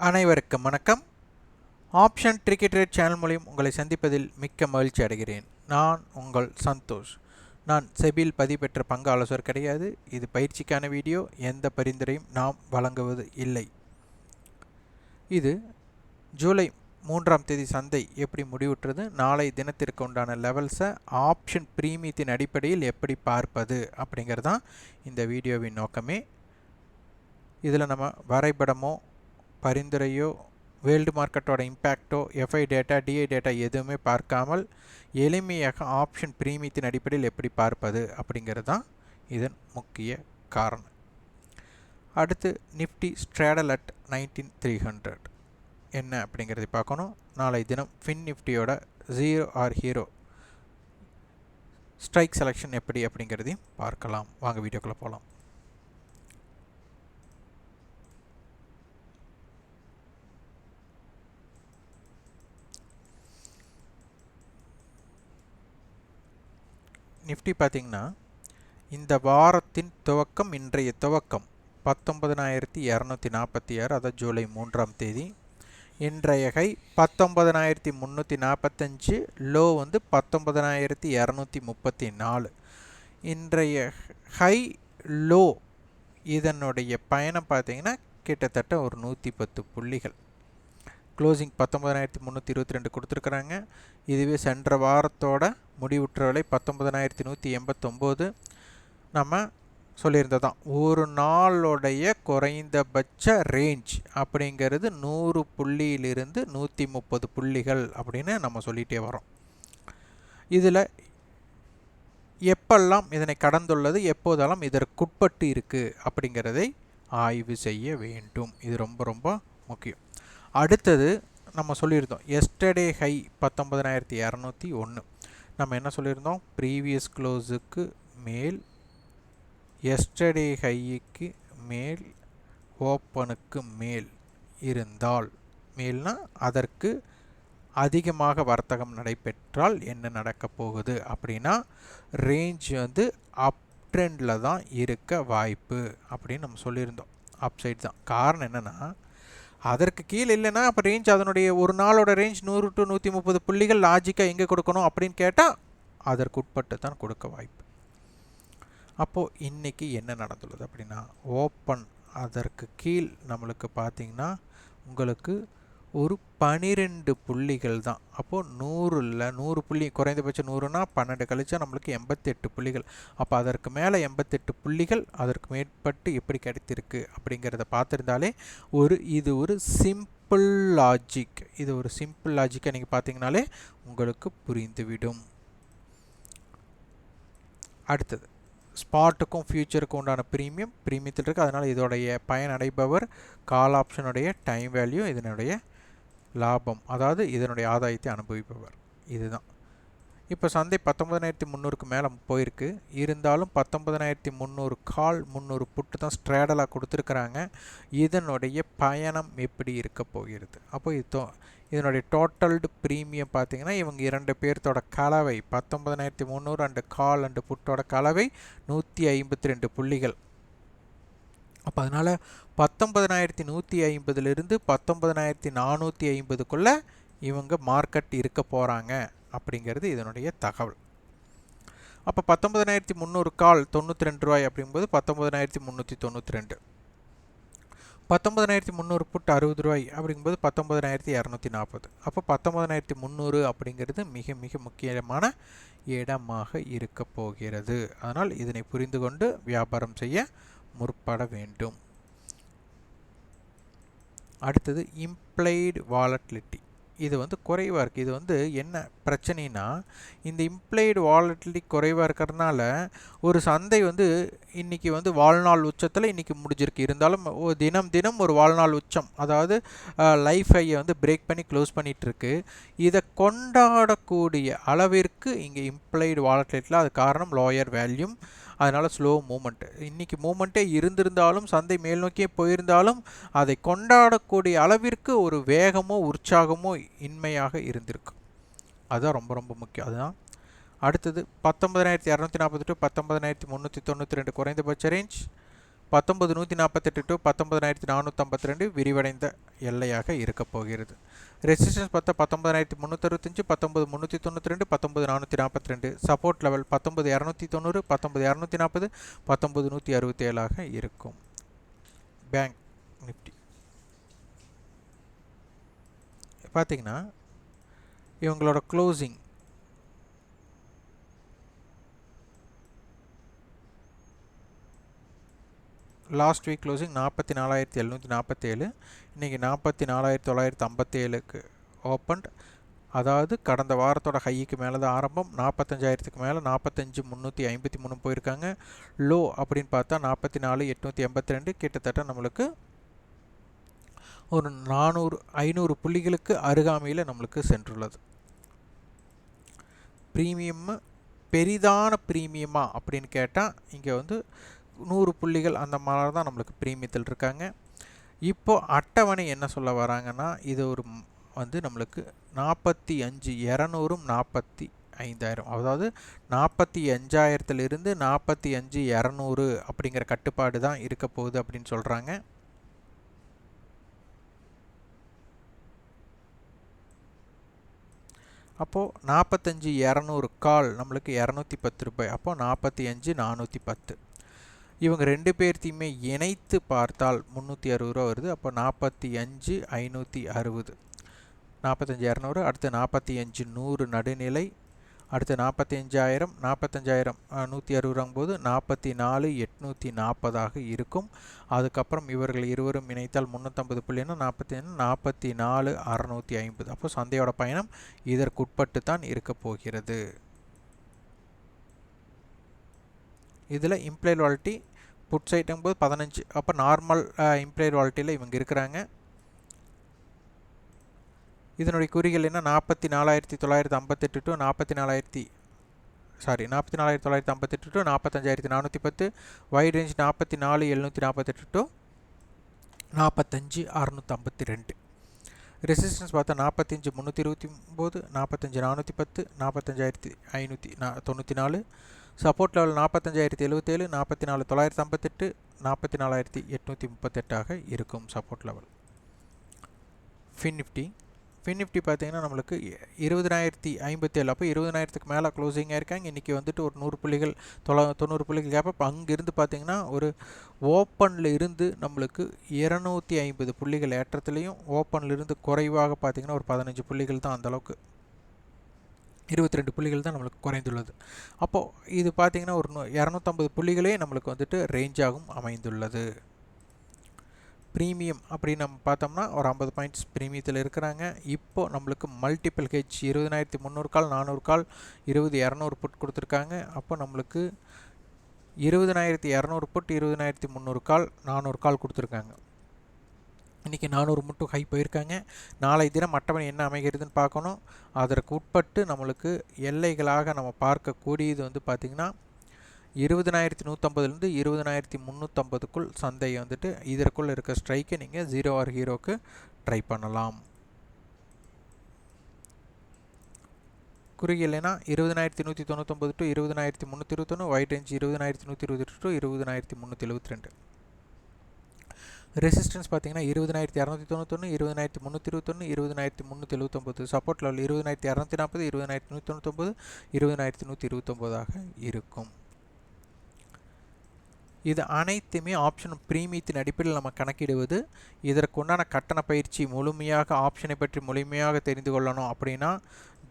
அனைவருக்கும் வணக்கம். Option tricky trade channel மூலம் உங்களை சந்திப்பதில் மிக்க மகிழ்ச்சி அடைகிறேன். நான் உங்கள் சந்தோஷ். நான் செபியில் பதிவு பெற்ற பங்கு ஆலோசகர் கிடையாது. இது பயிற்சிக்கான வீடியோ. எந்த பரிந்துரையும் நாம் வழங்குவது இல்லை. இது ஜூலை 3ஆம் தேதி சந்தை எப்படி முடிவுற்றது, நாளை தினத்திற்கு உண்டான லெவல்ஸை ஆப்ஷன் பிரீமியத்தின் அடிப்படையில் எப்படி பார்ப்பது அப்படிங்கிறது தான் இந்த வீடியோவின் நோக்கமே. இதில் நம்ம வரைபடமோ பரிந்துரையோ வேர்ல்டு மார்க்கெட்டோட இம்பேக்டோ எஃப்ஐ டேட்டா டிஐ டேட்டா எதுவுமே பார்க்காமல் எளிமையாக ஆப்ஷன் பிரீமியத்தின் அடிப்படையில் எப்படி பார்ப்பது அப்படிங்கிறது தான் இதன் முக்கிய காரணம். அடுத்து நிஃப்டி ஸ்ட்ராடல் அட் 19300 என்ன அப்படிங்கிறதை பார்க்கணும். நாளை தினம் ஃபின்னிஃப்டியோட ZeroHero ஸ்ட்ரைக் செலெக்ஷன் எப்படி அப்படிங்கிறதையும் பார்க்கலாம். வாங்க வீடியோக்குள்ளே போகலாம். நிஃப்டி பார்த்திங்கன்னா இந்த வாரத்தின் துவக்கம், இன்றைய துவக்கம் 19,246, அதாவது ஜூலை 3ஆம் தேதி. இன்றைய ஹை 19,345, லோ வந்து 19,234. இன்றைய ஹை லோ இதனுடைய பயணம் பார்த்திங்கன்னா கிட்டத்தட்ட ஒரு 110 புள்ளிகள். க்ளோசிங் 19,322 கொடுத்துருக்குறாங்க. இதுவே சென்ற வாரத்தோட முடிவுற்ற விலை 19,189. நம்ம சொல்லியிருந்ததான் ஒரு நாளுடைய குறைந்தபட்ச ரேஞ்ச் அப்படிங்கிறது 100 புள்ளியிலிருந்து 130 புள்ளிகள் அப்படின்னு நம்ம சொல்லிகிட்டே வரோம். இதில் எப்பெல்லாம் இதனை கடந்துள்ளது, எப்போதெல்லாம் இதற்குட்பட்டு இருக்குது அப்படிங்கிறதை ஆய்வு செய்ய வேண்டும். இது ரொம்ப ரொம்ப முக்கியம். அடுத்தது நம்ம சொல்லியிருந்தோம் எஸ்டர்டே ஹை 19,201. நம்ம என்ன சொல்லியிருந்தோம், ப்ரீவியஸ் க்ளோஸுக்கு மேல், எஸ்டர்டே ஹைக்கு மேல், ஓப்பனுக்கு மேல் இருந்தால், மேல்னா அதற்கு அதிகமாக வர்த்தகம் நடைபெற்றால் என்ன நடக்க போகுது அப்படின்னா ரேஞ்ச் வந்து அப் ட்ரெண்டில் தான் இருக்க வாய்ப்பு அப்படின்னு நம்ம சொல்லியிருந்தோம். அப்சைட் தான். காரணம் என்னென்னா அதற்கு கீழே இல்லைன்னா அப்போ ரேஞ்ச் அதனுடைய ஒரு நாளோட ரேஞ்ச் 100 to 130 புள்ளிகள் லாஜிக்காக எங்கே கொடுக்கணும் அப்படின்னு கேட்டால் அதற்கு உட்பட்டு தான் கொடுக்க வாய்ப்பு. அப்போது இன்றைக்கி என்ன நடந்துள்ளது அப்படின்னா ஓப்பன் அதற்கு கீழ் நம்மளுக்கு பார்த்திங்கன்னா உங்களுக்கு ஒரு 12 புள்ளிகள் தான். அப்போது 100 புள்ளி, குறைந்தபட்சம் 100னா 12 கழிச்சா நம்மளுக்கு 88 புள்ளிகள். அப்போ அதற்கு மேலே 88 புள்ளிகள் அதற்கு மேற்பட்டு எப்படி கிடைத்திருக்கு அப்படிங்கிறத பார்த்துருந்தாலே இது ஒரு சிம்பிள் லாஜிக். இது ஒரு சிம்பிள் லாஜிக்கை நீங்கள் பார்த்தீங்கனாலே உங்களுக்கு புரிந்துவிடும். அடுத்தது ஸ்பாட்டுக்கும் ஃபியூச்சருக்கும் உண்டான ப்ரீமியத்தில் இருக்குது. அதனால் இதோடைய பயனடைபவர் கால் ஆப்ஷனுடைய டைம் வேல்யூ, இதனுடைய லாபம், அதாவது இதனுடைய ஆதாயத்தை அனுபவிப்பவர். இதுதான். இப்போ சந்தை 19,300க்கு மேலே போயிருக்கு. இருந்தாலும் 19,300 கால் 300 புட்டு தான் ஸ்ட்ராடலாக கொடுத்துருக்குறாங்க. இதனுடைய பயணம் எப்படி இருக்க போகிறது? அப்போ இதனுடைய டோட்டல்டு ப்ரீமியம் பார்த்திங்கன்னா இவங்க 2 பேர்த்தோட கலவை 19,300 அண்டு கால் அண்டு புட்டோட கலவை 152 புள்ளிகள். அப்போ அதனால் 19,150லிருந்து 19,450க்குள்ளே இவங்க மார்க்கெட் இருக்க போகிறாங்க அப்படிங்கிறது இதனுடைய தகவல். அப்போ 19,300 கால் 92 ரூபாய் அப்படிங்கும்போது 19,392, 19,300 புட் 60 ரூபாய் அப்படிங்கும்போது 19,240. அப்போ 19,300 அப்படிங்கிறது மிக மிக முக்கியமான இடமாக இருக்க போகிறது. அதனால் இதனை புரிந்து கொண்டு வியாபாரம் செய்ய முற்பட வேண்டும். அடுத்தது இம்ப்ளைடு வாலட்டிலிட்டி. இது வந்து குறைவாக இருக்குது. இது வந்து என்ன பிரச்சனைனா இந்த இம்ப்ளைடு வாலட்டிலிட்டி குறைவாக இருக்கிறதுனால ஒரு சந்தை வந்து இன்றைக்கி வந்து வாழ்நாள் உச்சத்தில் இன்றைக்கி முடிஞ்சிருக்கு. இருந்தாலும் தினம் ஒரு வாழ்நாள் உச்சம், அதாவது லைஃப் ஹையை வந்து பிரேக் பண்ணி க்ளோஸ் பண்ணிகிட்ருக்கு. இதை கொண்டாடக்கூடிய அளவிற்கு இங்கே இம்ப்ளைடு வாலட்டிலிட்டியில் அது காரணம் லோயர் வேல்யூம், அதனால் ஸ்லோ மூமெண்ட்டு. இன்றைக்கி மூமெண்ட்டே இருந்திருந்தாலும் சந்தை மேல் நோக்கியே போயிருந்தாலும் அதை கொண்டாடக்கூடிய அளவிற்கு ஒரு வேகமோ உற்சாகமோ இன்மையாக இருந்திருக்கும். அதுதான் ரொம்ப ரொம்ப முக்கியம். அதுதான் அடுத்தது 19,240 to 19,392 குறைந்தபட்ச ரேஞ்ச், 19148 டு 19452 விரிவடைந்த எல்லையாக இருக்க போகிறது. ரெசிஸ்டன்ஸ் பார்த்தா 19365, 19392, 19442. சப்போர்ட் லெவல் 19290, 19240, 19167 இருக்கும். பேங்க் நிஃப்டி பார்த்தீங்கன்னா இவங்களோட க்ளோசிங் லாஸ்ட் வீக் க்ளோசிங் 44,747, இன்றைக்கி 44,957க்கு ஓப்பன். அதாவது கடந்த வாரத்தோட ஹைக்கு மேலே தான் ஆரம்பம். 45,000க்கு மேலே 45,353 போயிருக்காங்க. லோ அப்படின்னு பார்த்தா 44,882, கிட்டத்தட்ட நம்மளுக்கு ஒரு 500 புள்ளிகளுக்கு அருகாமையில் நம்மளுக்கு சென்றுள்ளது. ப்ரீமியம் பெரிதான ப்ரீமியமா அப்படின்னு கேட்டால் இங்கே வந்து 100 புள்ளிகள் அந்த மாதிரி தான் நம்மளுக்கு ப்ரீமியத்தில் இருக்காங்க. இப்போது அட்டவணை என்ன சொல்ல வராங்கன்னா, இது ஒரு வந்து நம்மளுக்கு 45,200, 45,000, அதாவது 45,000 45,200 அப்படிங்கிற கட்டுப்பாடு தான் இருக்க போகுது அப்படின்னு சொல்கிறாங்க. அப்போது 45,200 கால் நம்மளுக்கு 210 ரூபாய். அப்போது 45,410. இவங்க ரெண்டு பேர்த்தையுமே இணைத்து பார்த்தால் 360 ரூபா வருது. அப்போ 45,560, 45,200, அடுத்து 45,100 நடுநிலை, அடுத்து 45,000, 45,000 160 போது 44,840 இருக்கும். அதுக்கப்புறம் இவர்கள் இருவரும் இணைத்தால் 350 புள்ளினா 44,650. அப்போ சந்தையோட பயணம் இதற்குட்பட்டு தான் இருக்க போகிறது. இதில் இம்ப்ளைட் வாலிட்டி புட் சைட்டும் போது 15. அப்போ நார்மல் இம்ப்ளைட் வாலிட்டியில் இவங்க இருக்கிறாங்க. இதனுடைய குறிகள் என்ன? 44,958 to 44,958 to 45,410. Wide range 44,748 to 45,652. Resistance பார்த்தா 45,329, 45,410, 45,594. சப்போர்ட் லெவல் 45,077, 44,958, 44,838 இருக்கும் சப்போர்ட் லெவல். ஃபின்னிஃப்டி பார்த்தீங்கன்னா நம்மளுக்கு 20,057. அப்போ 20,000க்கு மேலே க்ளோசிங்காக இருக்காங்க. இன்றைக்கி வந்துட்டு ஒரு 100 புள்ளிகள் 90 புள்ளிகள் கேப். அப்போ அங்கேருந்து பார்த்தீங்கன்னா ஒரு ஓப்பனில் இருந்து நம்மளுக்கு 250 புள்ளிகள் ஏற்றத்துலேயும், ஓப்பனில் இருந்து குறைவாக பார்த்தீங்கன்னா ஒரு 15 புள்ளிகள் தான், அந்தளவுக்கு 22 புள்ளிகள் தான் நம்மளுக்கு குறைந்துள்ளது. அப்போது இது பார்த்திங்கன்னா ஒரு 250 புள்ளிகளே நம்மளுக்கு வந்துட்டு ரேஞ்சாகவும் அமைந்துள்ளது. ப்ரீமியம் அப்படின்னு நம்ம பார்த்தோம்னா ஒரு 50 பாயிண்ட்ஸ் ப்ரீமியத்தில் இருக்கிறாங்க. இப்போது நம்மளுக்கு மல்டிபிள் ஹெச் 20,300 கால், 400 கால், 20,200 புட் கொடுத்துருக்காங்க. அப்போ நம்மளுக்கு 20,200 புட், 20,300 கால், 400 கால் கொடுத்துருக்காங்க. இன்றைக்கி 400 மட்டும் ஹை போயிருக்காங்க. நாளை தினம் அட்டவணை என்ன அமைகிறதுன்னு பார்க்கணும். அதற்கு உட்பட்டு நம்மளுக்கு எல்லைகளாக நம்ம பார்க்கக்கூடியது வந்து பார்த்திங்கன்னா 20,150லேருந்து 20,350க்குள் சந்தையை வந்துட்டு இதற்குள் இருக்க ஸ்ட்ரைக்கை நீங்கள் ZeroHeroக்கு ட்ரை பண்ணலாம். குறியில்லைன்னா 20,199 to 20,321, wide range 20,120 to 20,372. Resistance பார்த்தீங்கன்னா 20,291, 20,321, 20,379. சப்போர்ட் லெவல் 20,240, 20,199, 20,129 இருக்கும். இது அனைத்துமே ஆப்ஷன் ப்ரீமியத்தின் அடிப்படையில் நம்ம கணக்கிடுவது. இதற்குண்டான கட்டண பயிற்சி முழுமையாக ஆப்ஷனை பற்றி முழுமையாக தெரிந்து கொள்ளணும் அப்படின்னா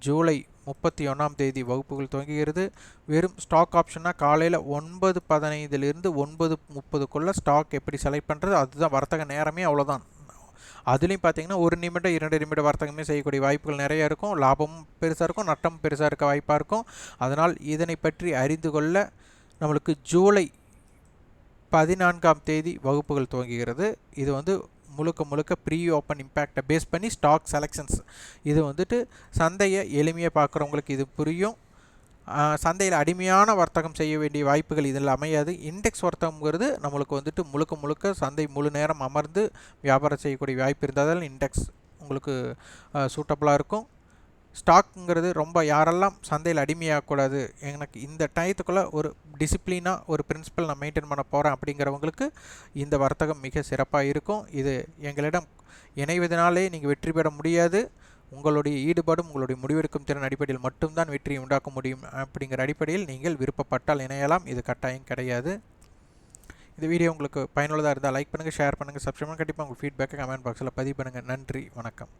ஜூலை 31ஆம் தேதி வகுப்புகள் துவங்குகிறது. வெறும் ஸ்டாக் ஆப்ஷன்னா காலையில் 9:15 9:30க்குள்ளே ஸ்டாக் எப்படி செலக்ட் பண்ணுறது, அதுதான் வர்த்தக நேரமே, அவ்வளோதான். அதுலேயும் பார்த்தீங்கன்னா 1 நிமிடம் 2 நிமிடம் வர்த்தகமே செய்யக்கூடிய வாய்ப்புகள் நிறையா இருக்கும். லாபமும் பெருசாக இருக்கும், நட்டம் பெருசாக இருக்க வாய்ப்பாக இருக்கும். அதனால் இதனை பற்றி அறிந்து கொள்ள நம்மளுக்கு ஜூலை 14ஆம் தேதி வகுப்புகள் துவங்குகிறது. இது வந்து முழுக்க ப்ரீ ஓப்பன் இம்பேக்டை பேஸ் பண்ணி ஸ்டாக் செலெக்ஷன்ஸ். இது வந்துட்டு சந்தையை எளிமையாக பார்க்குறவங்களுக்கு இது புரியும். சந்தையில் அடிமையான வர்த்தகம் செய்ய வேண்டிய வாய்ப்புகள் இதில் அமையாது. இண்டெக்ஸ் வர்த்தகம்ங்கிறது நம்மளுக்கு வந்துட்டு முழுக்க சந்தை முழு நேரம் அமர்ந்து வியாபாரம் செய்யக்கூடிய வாய்ப்பு இருந்ததால் இண்டெக்ஸ் உங்களுக்கு சூட்டபுளாக இருக்கும். ஸ்டாக்குங்கிறது ரொம்ப யாரெல்லாம் சந்தையில் அடிமையாகக்கூடாது, எனக்கு இந்த டயத்துக்குள்ளே ஒரு டிசிப்ளினாக ஒரு பிரின்சிபல் நான் மெயின்டைன் பண்ண போகிறேன் அப்படிங்கிறவங்களுக்கு இந்த வர்த்தகம் மிக சிறப்பாக இருக்கும். இது எங்களிடம் இணைவதனாலே நீங்கள் வெற்றி பெற முடியாது. உங்களுடைய ஈடுபாடும் உங்களுடைய முடிவெடுக்கும் திறன் அடிப்படையில் மட்டும்தான் வெற்றியை உண்டாக்க முடியும். அப்படிங்கிற அடிப்படையில் நீங்கள் விருப்பப்பட்டால் இணையலாம். இது கட்டாயம் கிடையாது. இந்த வீடியோ உங்களுக்கு பயனுள்ளதாக இருந்தால் லைக் பண்ணுங்கள், ஷேர் பண்ணுங்கள், சப்ஸ்கிரைப் பண்ணுங்கள். கண்டிப்பாக உங்கள் ஃபீட்பேக்கை கமெண்ட் பாக்ஸில் பதிவு பண்ணுங்கள். நன்றி, வணக்கம்.